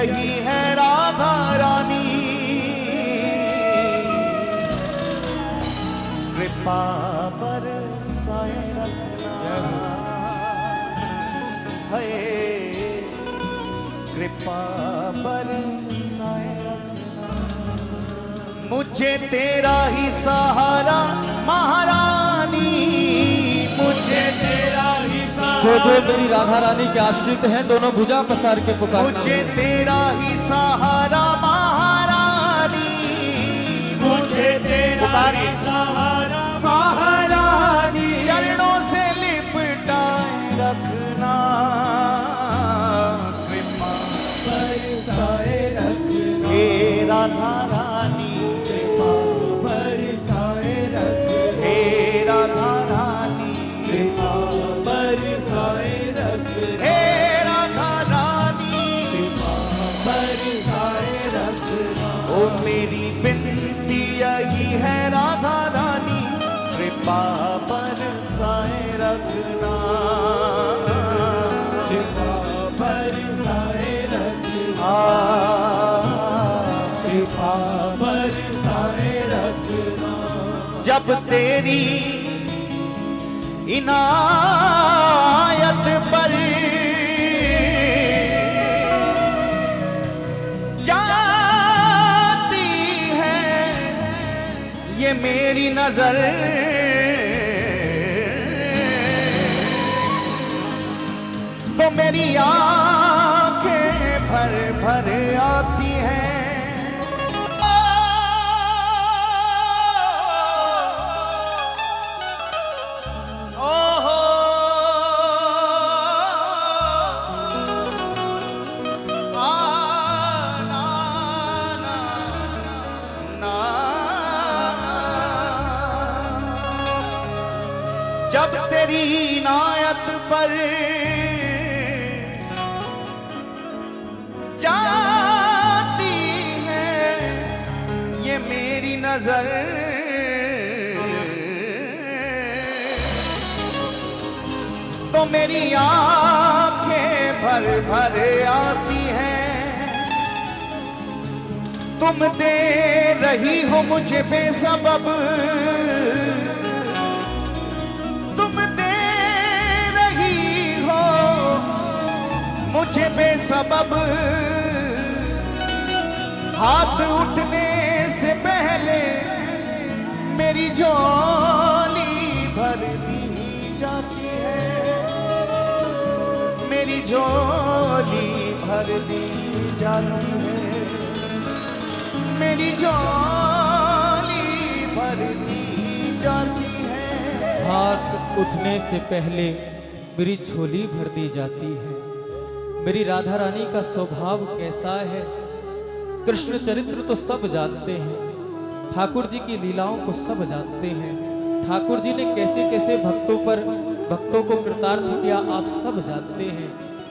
यही है राधा रानी, कृपा बरसाए रखना, है कृपा बरसाए रखना, मुझे तेरा ही सहारा महारानी, मुझे तेरा ही सहारा। जो मेरी राधा रानी के आश्रित हैं दोनों भुजा पसार के पुकार, मुझे तेरा ही सहारा महारानी, मुझे तेरा ही सहारा महारानी, चरणों से लिपटाए रखना, कृपा बरसाए रखना, हे राधा रानी, कृपा बरसाए रखना, हे राधा रानी, कृपा बरसाए रखना, हे राधा रानी, कृपा बरसाए रखना। ओ मेरी बिनती यही है राधा रानी, कृपा बरसाए रखना, कृपा बरसाए रखना, कृपा बरसाए रखना। जब तेरी इनायत पर जाती है ये मेरी नजर, तो मेरी आंखें भर भर आती हैं। जब तेरी इनायत पर जाती है ये मेरी नजर, तो मेरी आंखें भर भर आती हैं। तुम दे रही हो मुझे बेसबब, मुझे बेसबब, हाथ उठने से पहले मेरी झोली भर दी जाती है, मेरी झोली भर दी जाती है, मेरी झोली भर दी जाती है। हाथ उठने से पहले मेरी झोली भर दी जाती है। मेरी राधा रानी का स्वभाव कैसा है, कृष्ण चरित्र तो सब जानते हैं, ठाकुर जी की लीलाओं को सब जानते हैं, ठाकुर जी ने कैसे कैसे भक्तों को कृतार्थ किया आप सब जानते हैं।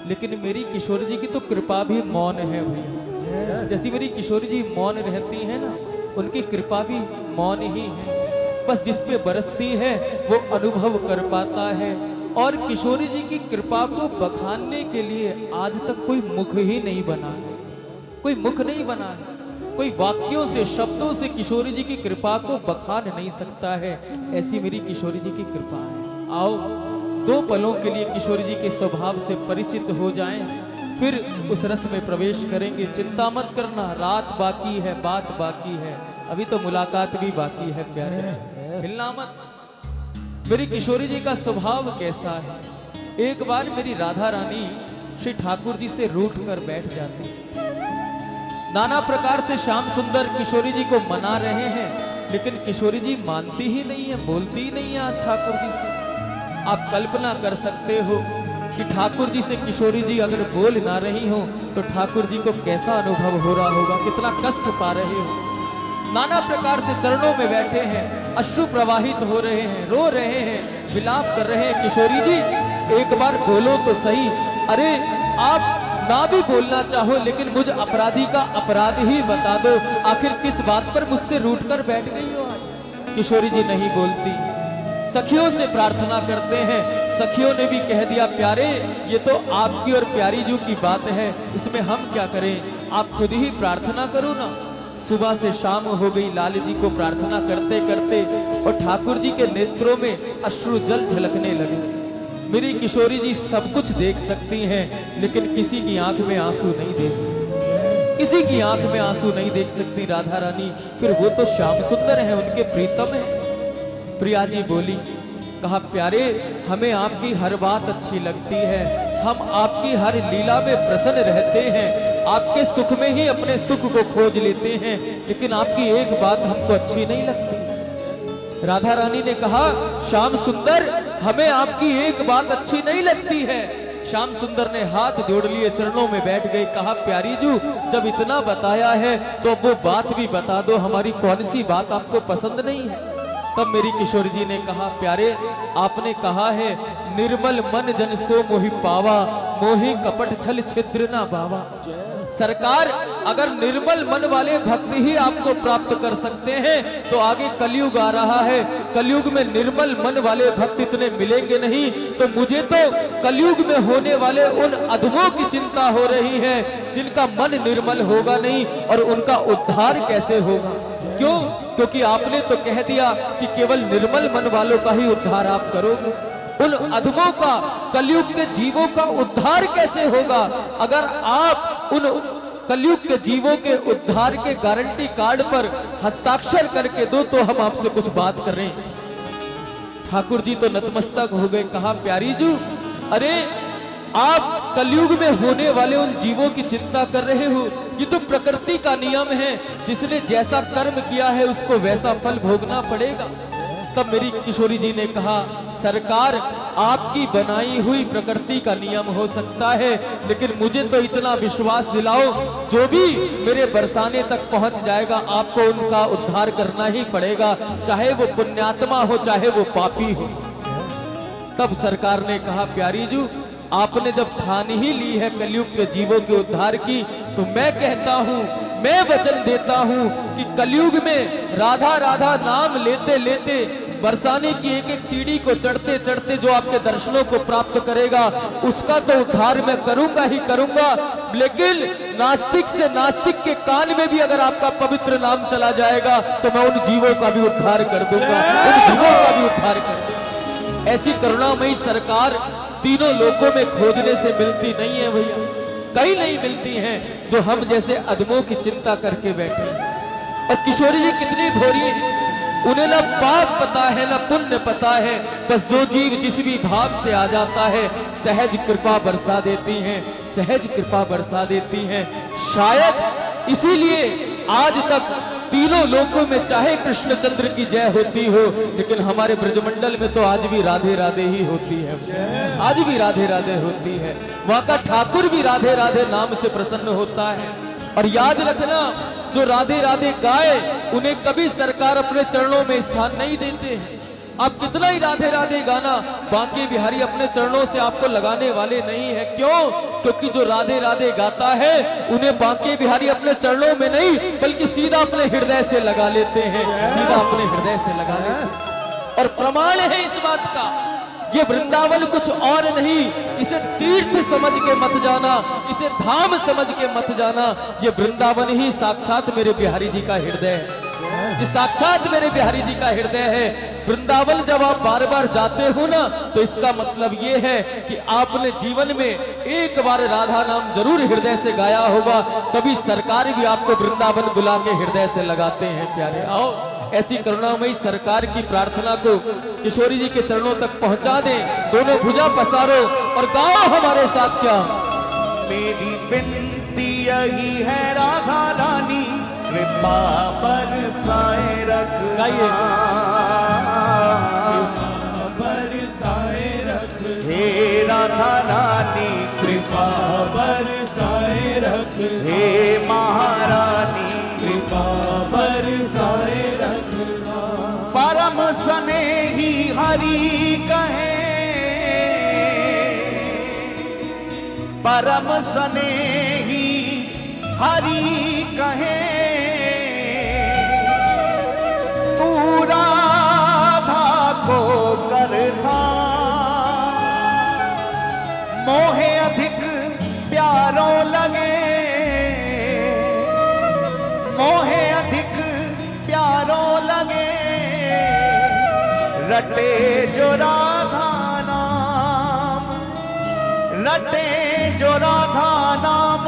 लेकिन मेरी किशोरी जी की तो कृपा भी मौन है भैया, जैसी मेरी किशोरी जी मौन रहती है ना, उनकी कृपा भी मौन ही है। बस जिस पे बरसती है वो अनुभव कर पाता है, और किशोरी जी की कृपा को बखानने के लिए आज तक कोई मुख ही नहीं बना, कोई मुख नहीं बना, कोई वाक्यों से शब्दों से किशोरी जी की कृपा को बखान नहीं सकता है। ऐसी मेरी किशोरी जी की कृपा है। आओ दो पलों के लिए किशोरी जी के स्वभाव से परिचित हो जाएं, फिर उस रस में प्रवेश करेंगे। चिंता मत करना, रात बाकी है, बात बाकी है, अभी तो मुलाकात भी बाकी है प्यारे, हिलना मत। मेरी किशोरी जी का स्वभाव कैसा है, एक बार मेरी राधा रानी श्री ठाकुर जी से रूठ कर बैठ जाती, नाना प्रकार से श्याम सुंदर किशोरी जी को मना रहे हैं, लेकिन किशोरी जी मानती ही नहीं है, बोलती ही नहीं है आज ठाकुर जी से। आप कल्पना कर सकते हो कि ठाकुर जी से किशोरी जी अगर बोल ना रही हो तो ठाकुर जी को कैसा अनुभव हो रहा होगा, कितना कष्ट पा रहे हो। नाना प्रकार से चरणों में बैठे हैं, अश्रु प्रवाहित हो रहे हैं, रो रहे हैं, विलाप कर रहे हैं। किशोरी जी एक बार बोलो तो सही। अरे आप ना भी बोलना चाहो लेकिन मुझ अपराधी का अपराध ही बता दो, आखिर किस बात पर मुझसे रूठ कर बैठ गई हो आज। किशोरी जी नहीं बोलती, सखियों से प्रार्थना करते हैं, सखियों ने भी कह दिया प्यारे ये तो आपकी और प्यारी जू की बात है, इसमें हम क्या करें। आप खुद ही प्रार्थना करो ना। सुबह से शाम हो गई, लाल जी को प्रार्थना करते करते और ठाकुर जी के नेत्रों में अश्रु जल झलकने लगे। मेरी किशोरी जी सब कुछ देख सकती हैं, लेकिन किसी की आंख में आंसू नहीं देख सकती, किसी की आंख में आंसू नहीं देख सकती राधा रानी। फिर वो तो श्याम सुंदर हैं, उनके प्रीतम हैं। प्रिया जी बोली, कहा प्यारे, हमें आपकी हर बात अच्छी लगती है, हम आपकी हर लीला में प्रसन्न रहते हैं, आपके सुख में ही अपने सुख को खोज लेते हैं, लेकिन आपकी एक बात हमको अच्छी नहीं लगती। राधा रानी ने कहा, श्याम सुंदर, हमें आपकी एक बात अच्छी नहीं लगती है। श्याम सुंदर ने हाथ जोड़ लिए, चरणों में बैठ गए। कहा, प्यारी जू, जब इतना बताया है तो वो बात भी बता दो, हमारी कौन सी बात आपको पसंद नहीं है। तब मेरी किशोर जी ने कहा, प्यारे, आपने कहा है निर्मल मन जन सो मोहि पावा, मोहि कपट छल छिद्र ना बावा। सरकार, अगर निर्मल मन वाले भक्त ही आपको प्राप्त कर सकते हैं तो आगे कलयुग आ रहा है, कलयुग में निर्मल मन वाले भक्त इतने मिलेंगे नहीं। तो मुझे तो कलयुग में होने वाले उन अधमों की चिंता हो रही है जिनका मन निर्मल होगा नहीं, और उनका उद्धार कैसे होगा। क्यों? क्योंकि आपने तो कह दिया कि केवल निर्मल मन वालों का ही उद्धार आप करोगे। उन अधमों का, कलयुग के जीवों का उद्धार कैसे होगा? अगर आप उन कलयुग के जीवों के उद्धार के गारंटी कार्ड पर हस्ताक्षर करके दो तो हम आपसे कुछ बात करें। ठाकुर जी तो नतमस्तक हो गए। कहा, प्यारी जू, अरे आप कलयुग में होने वाले उन जीवों की चिंता कर रहे हो, ये तो प्रकृति का नियम है, जिसने जैसा कर्म किया है उसको वैसा फल भोगना पड़ेगा। तब मेरी किशोरी जी ने कहा, सरकार, आपकी बनाई हुई प्रकृति का नियम हो सकता है, लेकिन मुझे तो इतना विश्वास दिलाओ, जो भी मेरे बरसाने तक पहुंच जाएगा आपको उनका उद्धार करना ही पड़ेगा, चाहे वो पुण्यात्मा हो चाहे वो पापी हो। तब सरकार ने कहा, प्यारी जू, आपने जब ठान ही ली है कलयुग के जीवों के उद्धार की, तो मैं कहता हूं, मैं वचन देता हूं कि कलयुग में राधा राधा नाम लेते लेते बरसाने की एक एक सीढ़ी को चढ़ते चढ़ते जो आपके दर्शनों को प्राप्त करेगा, उसका तो उद्धार मैं करूंगा ही करूंगा। लेकिन नास्तिक से नास्तिक के कान में भी अगर आपका पवित्र नाम चला जाएगा तो मैं उन जीवों का भी उद्धार कर दूंगा, उन जीवों का भी उद्धार कर दूंगा। ऐसी करुणामयी सरकार तीनों लोकों में खोजने से मिलती नहीं है भैया, कहीं नहीं मिलती हैं जो हम जैसे अदमों की चिंता करके बैठे। और किशोरी जी कितनी भोरी है, उन्हें ना पाप पता है ना पुण्य पता है, बस जो जीव जिस भी भाव से आ जाता है सहज कृपा बरसा देती हैं, सहज कृपा बरसा देती हैं। शायद इसीलिए आज तक तीनों लोकों में चाहे कृष्णचंद्र की जय होती हो, लेकिन हमारे ब्रजमंडल में तो आज भी राधे राधे ही होती है, आज भी राधे राधे होती है। वहां का ठाकुर भी राधे राधे नाम से प्रसन्न होता है। और याद रखना, जो राधे राधे गाए उन्हें कभी सरकार अपने चरणों में स्थान नहीं देते हैं। आप कितना ही राधे राधे गाना, बांके बिहारी अपने चरणों से आपको लगाने वाले नहीं है। क्यों? क्योंकि जो राधे राधे गाता है उन्हें बांके बिहारी अपने चरणों में नहीं बल्कि सीधा अपने हृदय से लगा लेते हैं, सीधा अपने हृदय से लगा लेते हैं। और प्रमाण है इस बात का, ये वृंदावन कुछ और नहीं, इसे तीर्थ समझ के मत जाना, इसे धाम समझ के मत जाना, ये वृंदावन ही साक्षात मेरे बिहारी जी का हृदय है, ये साक्षात मेरे बिहारी जी का हृदय है। वृंदावन जब आप बार बार जाते हो ना, तो इसका मतलब ये है कि आपने जीवन में एक बार राधा नाम जरूर हृदय से गाया होगा, तभी सरकार भी आपको वृंदावन बुला के हृदय से लगाते हैं। प्यारे, आओ ऐसी करुणामयी सरकार की प्रार्थना को किशोरी जी के चरणों तक पहुंचा दें। दोनों भुजा पसारो और गाओ हमारे साथ। क्या मेरी विनती यही है राधा रानी, कृपा बरसाए रखना, बरसाए रखना, हे राधा रानी कृपा बरसाए रखना, हे महारानी कृपा बरसाए रखना। परम स्नेही हरि कहे, परम स्नेही हरि कहे, तू राधा को कर था, मोहे अधिक प्यारो लगे, रटे जो राधा नाम, रटे जो राधा नाम,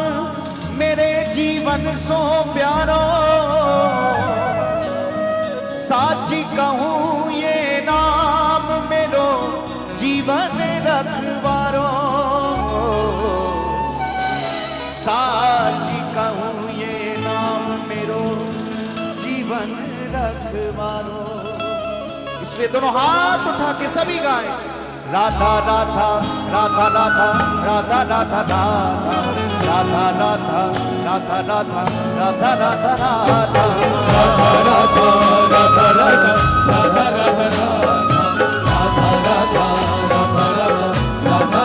मेरे जीवन सो प्यारो। साची कहूँ ये नाम मेरो जीवन रखवारो। साची कहूँ ये नाम मेरो जीवन रखवारो। इसलिए दोनों हाथ उठा के सभी गाएं, राधा राधा राधा राधा राधा राधा राधा राधा राधा राधा राधा राधा राधा राधा राधा राधा राधा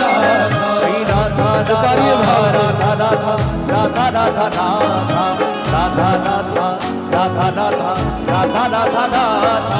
राधा श्री राधा राधा राधा राधा राधा राधा राधा राधा राधा राधा राधा राधा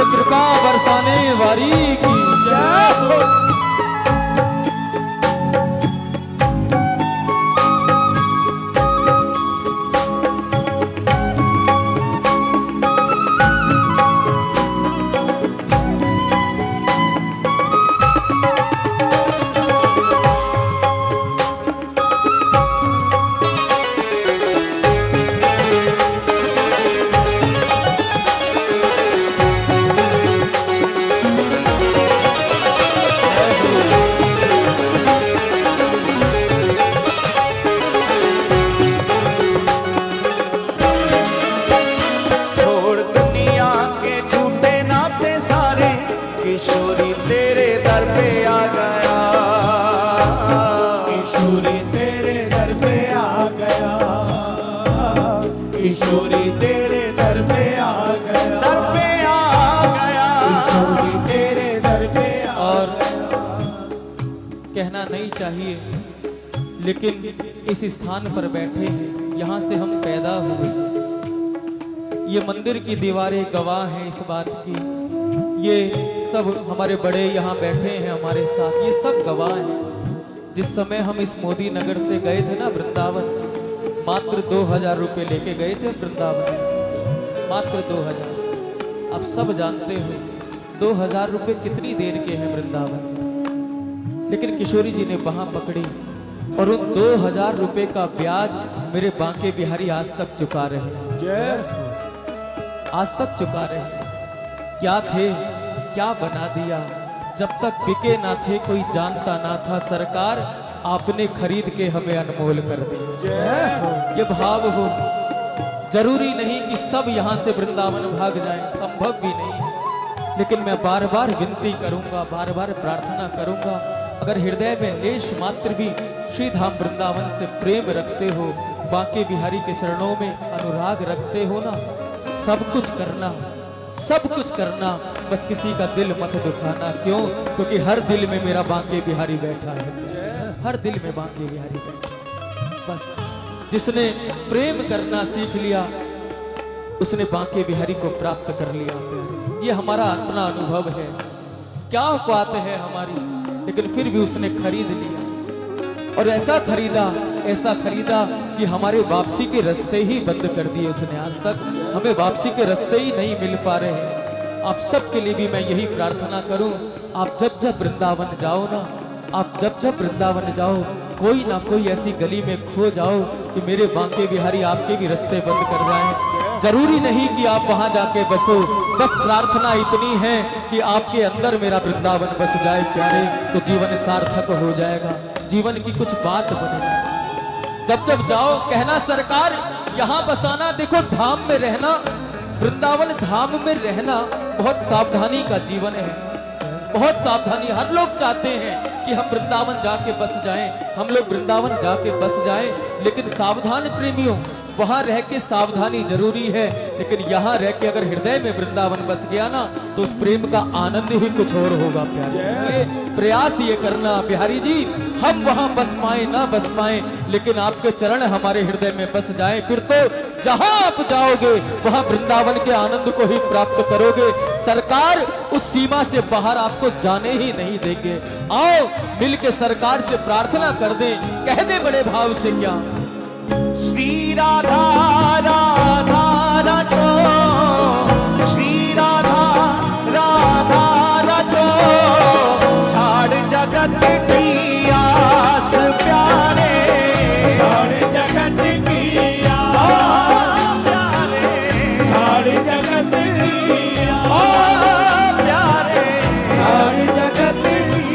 कृपा बरसाने वारी की जय हो। किशोरी तेरे दर पे आ गया, किशोरी तेरे दर पे आ गया, किशोरी तेरे दर पे आ गया, दर पे आ नहीं चाहिए, लेकिन इस स्थान पर बैठे हैं, यहाँ से हम पैदा हुए। ये मंदिर की दीवारें गवाह हैं इस बात की। ये सब हमारे बड़े यहाँ बैठे हैं हमारे साथ, ये सब गवाह हैं। जिस समय हम इस मोदी नगर से गए थे ना वृंदावन, मात्र 2000 रुपये लेके गए थे वृंदावन, मात्र 2000। आप सब जानते हो 2000 रुपये कितनी देर के हैं वृंदावन। लेकिन किशोरी जी ने वहां पकड़ी और उन 2000 रुपये का ब्याज मेरे बांके बिहारी आज तक चुका रहे, आज तक चुका रहे। क्या थे, क्या बना दिया। जब तक बिके ना थे कोई जानता ना था, सरकार आपने खरीद के हमें अनमोल कर दिया। ये भाव हो। जरूरी नहीं कि सब यहाँ से वृंदावन भाग जाएं, संभव भी नहीं। लेकिन मैं बार बार विनती करूंगा, बार बार प्रार्थना करूंगा, अगर हृदय में लेश मात्र भी श्री धाम वृंदावन से प्रेम रखते हो, बांके बिहारी के चरणों में अनुराग रखते हो ना, सब कुछ करना, सब कुछ करना, बस किसी का दिल मत दुखाना। क्यों? क्योंकि हर दिल में मेरा बांके बिहारी बैठा है, हर दिल में बांके बिहारी बैठा। बस जिसने प्रेम करना सीख लिया उसने बांके बिहारी को प्राप्त कर लिया। ये हमारा अपना अनुभव है, क्या औकात है हमारी, लेकिन फिर भी उसने खरीद लिया। और ऐसा खरीदा कि हमारे वापसी के रास्ते ही बंद कर दिए उसने। आज तक हमें वापसी के रास्ते ही नहीं मिल पा रहे हैं। आप सबके लिए भी मैं यही प्रार्थना करूं, आप जब जब वृंदावन जाओ ना, आप जब जब वृंदावन जाओ, कोई ना कोई ऐसी गली में खो जाओ कि मेरे बांके बिहारी आपके भी रास्ते बंद कर जाएं। जरूरी नहीं कि आप वहां जाके बसो, बस प्रार्थना इतनी है कि आपके अंदर मेरा वृंदावन बस जाए प्यारे, तो जीवन सार्थक हो जाएगा, जीवन की कुछ बात बनेगी। जब जब जाओ कहना सरकार यहाँ बसाना, देखो धाम में रहना, वृंदावन धाम में रहना बहुत सावधानी का जीवन है, बहुत सावधानी। हर लोग चाहते हैं कि हम वृंदावन जाके बस जाएं, हम लोग वृंदावन जाके बस जाएं, लेकिन सावधान प्रेमियों, वहां रह के सावधानी जरूरी है, लेकिन यहाँ रह के अगर हृदय में वृंदावन बस गया ना, तो उस प्रेम का आनंद ही कुछ और होगा प्यारे। इसलिए प्रयास ये करना बिहारी जी, हम वहां बस पाए ना बस पाए, लेकिन आपके चरण हमारे हृदय में बस जाएं, फिर तो जहां आप जाओगे वहां वृंदावन के आनंद को ही प्राप्त करोगे। सरकार उस सीमा से बाहर आपको जाने ही नहीं देंगे। आओ मिल के सरकार से प्रार्थना कर दें, कह दे बड़े भाव से क्या, श्री राधा राधा रटो, श्री राधा राधा रटो, छाड़ जगत की आस प्यारे, छाड़ जगत की आस प्यारे, छाड़ जगत की आस प्यारे, छाड़ जगत की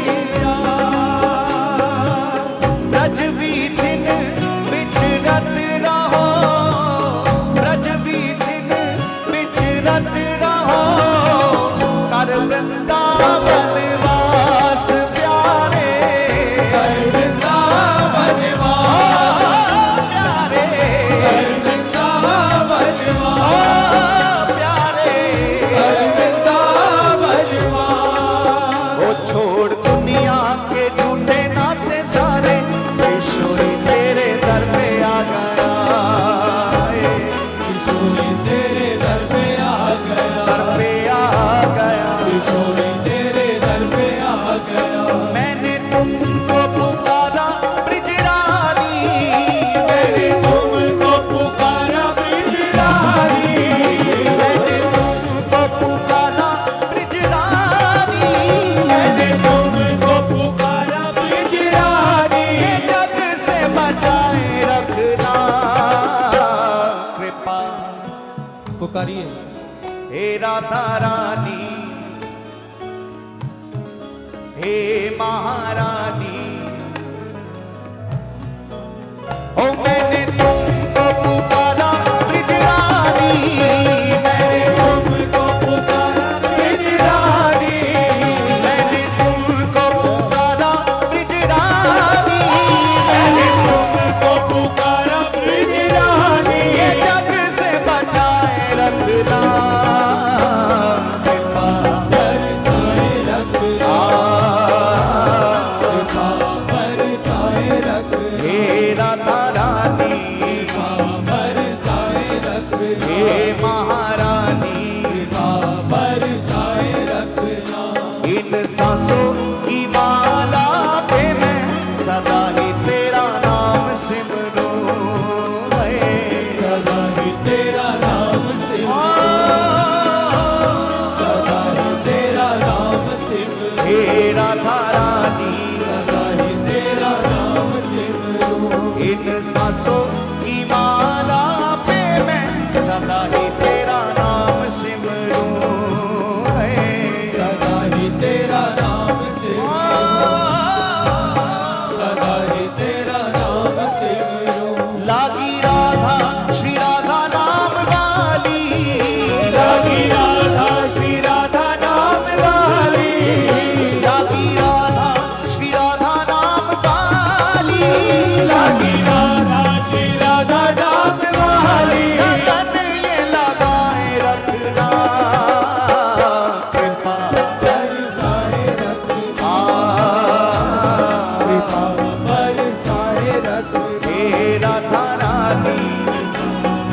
आस। ब्रज वीथिन विचरत रहो, ब्रज वीथिन विचरत रहो, कर वृंदावन वास प्यारे, कर वृंदावन वास प्यारे, कर वृंदावन वास प्यारे, कर वृंदावन वास। ओ छोड़ दुनिया के झूठे नाते सारे, किशोरी तेरे दर पे आ गया, किशोरी तेरे दर पे आ गया, दर पे आ गया। किशोरी तेरे दर पे आ गया। मैंने तुमको पुकारा ब्रिजरानी, मैंने तुमको पुकारा ब्रिजरानी, मैंने तुमको पुकारा ब्रिजरानी, मैंने तुमको पुकारा ब्रिजरानी। ये जग से बचाए रखना कृपा, पुकारिए। हे राधा रानी, हे महारानी, ओ मैंने तुमको पुकारा ब्रिजरानी, मैंने तुमको पुकारा ब्रिजरानी, मैंने तुमको पुकारा ब्रिजरानी, मैंने तुमको पुकारा ब्रिजरानी। ये जग से बचाए रखना कृपा, कर साए रखना, आ, कृपा सांसों की माला पे मैं सदा ही तेरा नाम सिमरूं है, सदा ही तेरा नाम सिमरूं, सदा ही तेरा नाम सिमरूं। लागी राधा श्री राधा नाम वाली, लागी राधा श्री राधा नाम वाली, लागी राधा श्री राधा नाम वाली, लागी राधा श्री राधा नाम वाली। लगन ये लगाए रखना, कृपा बरसाए रखना, कृपा बरसाए रखना, हे राधा रानी।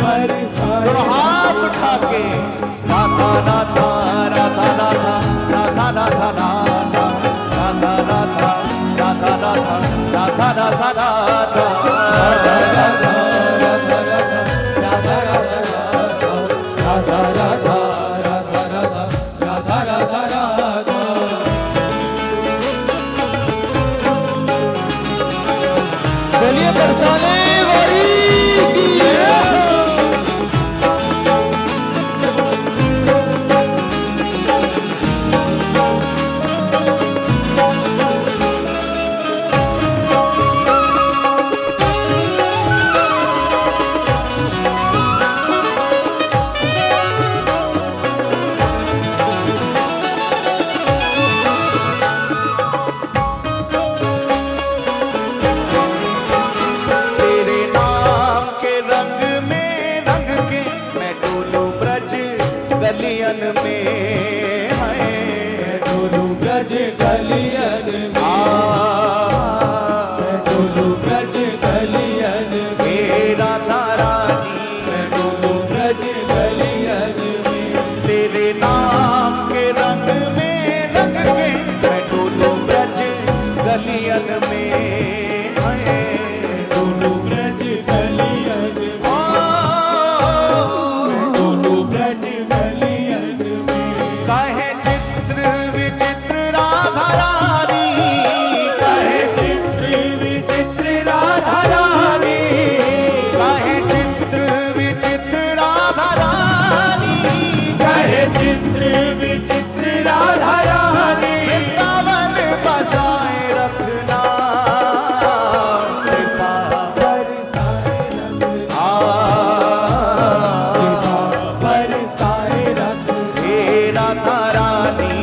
बरसाए दोनों हाथ उठा के राधा राधा राधा राधा राधा राधा राधा राधा राधा राधा राधा राधा राधा बोलिए बरसाने वाली की तेरे नाम के रंग में रंग के मैं डोलूं ब्रज गलियन में है, डोलू ब्रज गलियन में, डोलू ब्रज गलियन में, हे राधा रानी। डोलू ब्रज गलियन में, तेरे नाम के रंग में रंग के मैं डोलूं ब्रज गलियन में है, डोलू ब्रज गलियन में, डोलू ब्रज गलियन में। कहे चित्र विचित्र राधा रानी, कहे चित्र विचित्र राधा रानी, कहे चित्र विचित्र राधा रानी, कहे चित्र विचित्र राधा रानी। वृंदावन बसाए रखना, कृपा बरसाए रखना, बरसाए रखना, हे राधा रानी,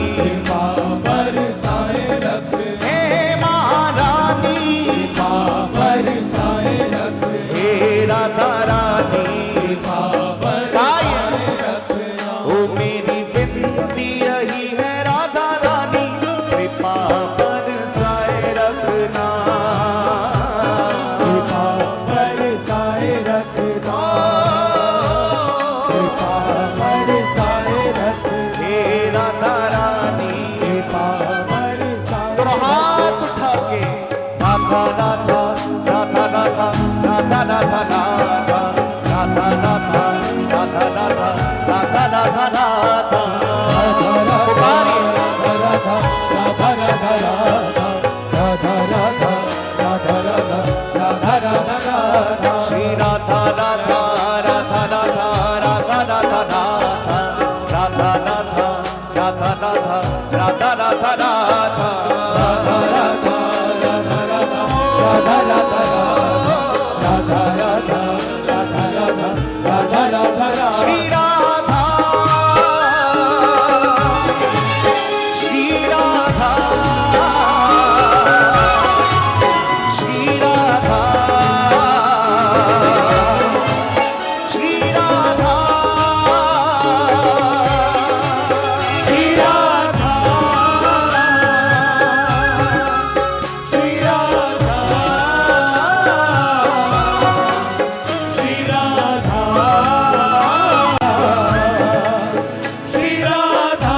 बरसाए रखना, हे महारानी, बरसाए रखना, हे राधा रानी। बरसाए रखना। ओ मेरी विनती यही है राधा रानी, कृपा बरसाए रखना, बरसाए रखना, बरसाए रखना, हे राधा रानी। बरसाए दोनों हाथ उठा के राधा राधा राधा राधा राधा राधा राधा राधा राधा राधा राधा राधा राधा पुकारिए। श्री राधा राधा राधा राधा राधा राधा राधा राधा राधा राधा राधा राधा श्री राधा श्री राधा श्री राधा श्री राधा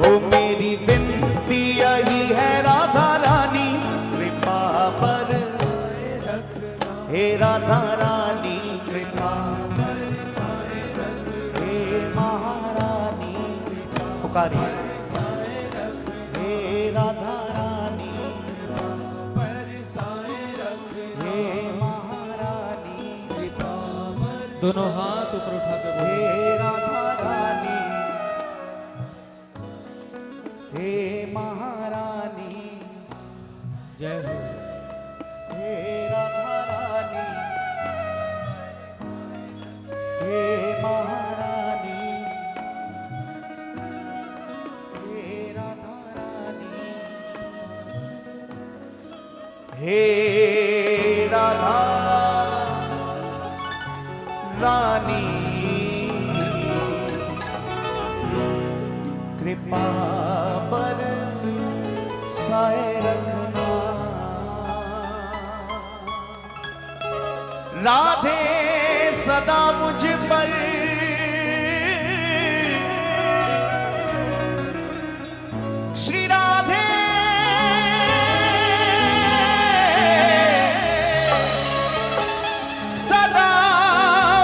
ओ मेरी विनती यही है राधा रानी, कृपा पर हे राधा रानी, कृपा हे महारानी, पुकारिए हे राधा रानी। दोनों हाथ ऊपर उठा के बोलो। हे राधा रानी, हे महारानी, जय हो। हे राधा रानी, हे महारानी, हे राधा रानी, हे राधा रानी, कृपा बरसाए रखना। राधे सदा मुझ पर श्री राधे सदा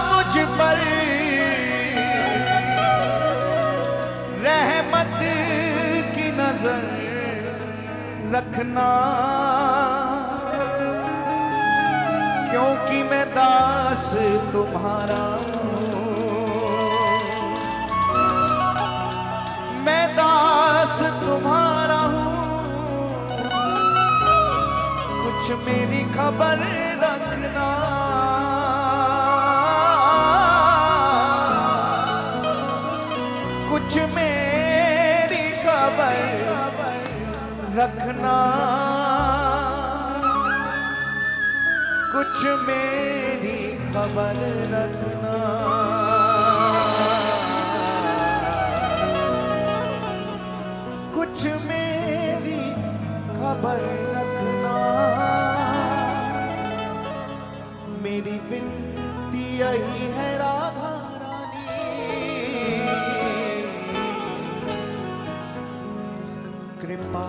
मुझ पर रहमत की नजर रखना, क्योंकि मैं दास तुम्हारा हूँ, मैं दास तुम्हारा हूँ। कुछ मेरी खबर रखना, कुछ मेरी खबर रखना, कुछ मेरी खबर रखना। कुछ मेरी खबर रखना। मेरी विनती यही है राधा रानी, कृपा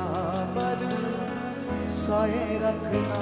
बरसाए रखना।